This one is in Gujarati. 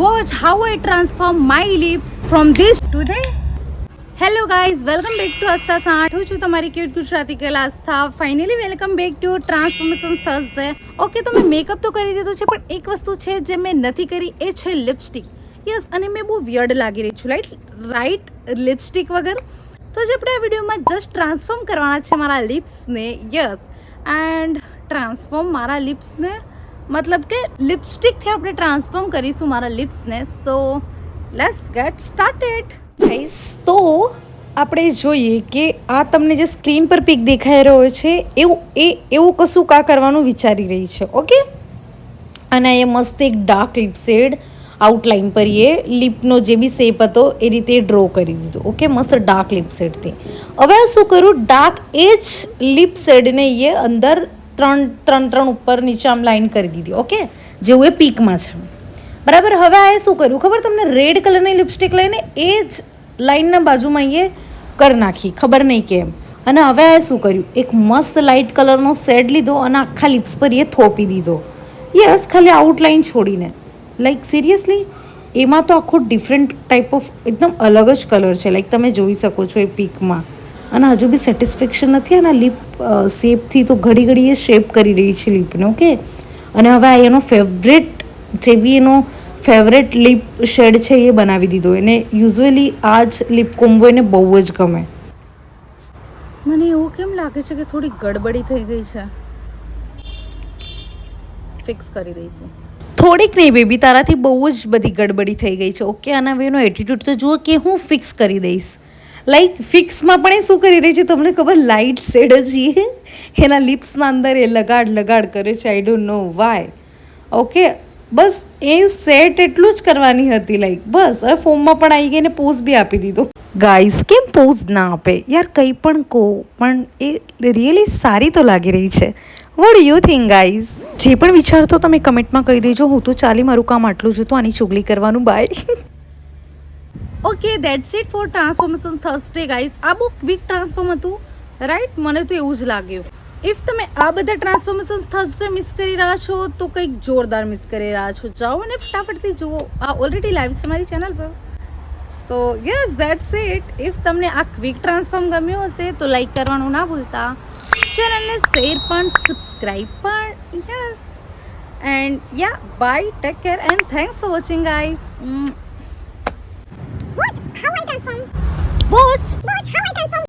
Watch how I transform my lips from this to this. Hello guys, welcome back to Aastha સાઠ. હું છું તમારી ક્યુટ ગુજરાતી કલા Aastha. Finally welcome back to transformation Thursday. Okay, તો મેં મેકઅપ તો કરી દીધો છે, પણ એક વસ્તુ છે જે મેં નથી કરી, એ છે લિપસ્ટિક. યસ, અને મેં બહુ વિયર્ડ લાગી રહી છું રાઈટ લિપસ્ટિક વગર. તો જે આપણે આ વિડીયોમાં જસ્ટ ટ્રાન્સફોર્મ કરવાના છે મારા લિપ્સને. યસ, એન્ડ ટ્રાન્સફોર્મ મારા લિપ્સને મતલબ કે લિપસ્ટિકથી આપણે ટ્રાન્સફોર્મ કરીશું મારા લિપ્સને. So let's get started. Guys, તો આપણે જોઈએ કે આ તમને જે સ્ક્રીન પર પિક દેખાઈ રહ્યો છે એવું કશું કા કરવાનું વિચારી રહી છે. ઓકે, અને એ મસ્ત એક ડાર્ક લિપ શેડ આઉટલાઇન પર એ લિપનો જે બી શેપ હતો એ રીતે ડ્રો કરી દીધો. ઓકે, મસ્ત ડાર્ક લિપ શેડથી. હવે આ શું કરું, ડાર્ક એ જ લિપ શેડને એ અંદર ત્રણ ઉપર નીચે આમ લાઈન કરી દીધી. ઓકે, જેવું એ પીકમાં છે બરાબર. હવે આ શું કર્યું ખબર તમને, રેડ કલરની લિપસ્ટિક લઈને એ જ લાઇનના બાજુમાં એ કરી નાખી, ખબર નહીં કેમ. અને હવે આ શું કર્યું, એક મસ્ત લાઇટ કલરનો શેડ લીધો અને આખા લિપ્સ પર એ થોપી દીધો. યસ, ખાલી આઉટલાઇન છોડીને. લાઈક સિરિયસલી એમાં તો આખો ડિફરન્ટ ટાઈપ ઓફ એકદમ અલગ જ કલર છે. લાઈક તમે જોઈ શકો છો એ પીકમાં. અને હજુ બી સેટિસ્ફેક્શન નથી આના લિપ શેપથી, તો ઘડી ઘડી એ શેપ કરી રહી છે લિપને. ઓકે, અને હવે આ એનો ફેવરેટ જે બી એનો ફેવરેટ લિપ શેડ છે એ બનાવી દીધો. એને યુઝ્યુઅલી આ જ લિપ કોમ્બો એને બહુ જ ગમે. મને એવું કેમ લાગે છે કે થોડી ગડબડી થઈ ગઈ છે. ફિક્સ કરી દઈશું. થોડીક નહીં બેબી, તારાથી બહુ જ બધી ગડબડી થઈ ગઈ છે. ઓકે, અને હવે એનો એટીટ્યૂડ તો જુઓ કે હું ફિક્સ કરી દઈશ. લાઈક ફિક્સમાં પણ એ શું કરી રહી છે તમને ખબર, લાઇટ શેડ જ એના લિપ્સના અંદર એ લગાડ કરે છે. I don't know why. Okay, બસ એ સેટ એટલું જ કરવાની હતી. લાઈક બસ હવે ફોર્મમાં પણ આવી ગઈ ને પોઝ બી આપી દીધો. ગાઈઝ, કેમ પોઝ ના આપે યાર, કંઈ પણ કહો પણ એ રિયલી સારી તો લાગી રહી છે. What do you think guys? જે પણ વિચારતો તમે કમેન્ટમાં કહી દેજો. હું તો ચાલી, મારું કામ આટલું જ હતું, આની ચુગલી કરવાનું. Bye. Okay, that's it for transformation Thursday guys. આ બહુ ક્વિક ટ્રાન્સફોર્મ હતું રાઈટ, મને તો એવું જ લાગ્યું. ઇફ તમે આ બધા ટ્રાન્સફોર્મેશન થર્સડે મિસ કરી રહ્યા છો તો કંઈક જોરદાર મિસ કરી રહ્યા છો. જાઓ અને ફટાફટથી જુઓ, આ ઓલરેડી લાઈવ છે મારી ચેનલ પર. સો યસ, દેટ્સ ઇટ. ઇફ તમને આ ક્વિક ટ્રાન્સફોર્મ ગમ્યું હશે તો લાઈક કરવાનું ના ભૂલતા, ચેનલને શેર પણ, સબસ્ક્રાઈબ પણ. Yes, and yeah bye, take care and thanks for watching guys. Watch how I transform. Watch how I transform.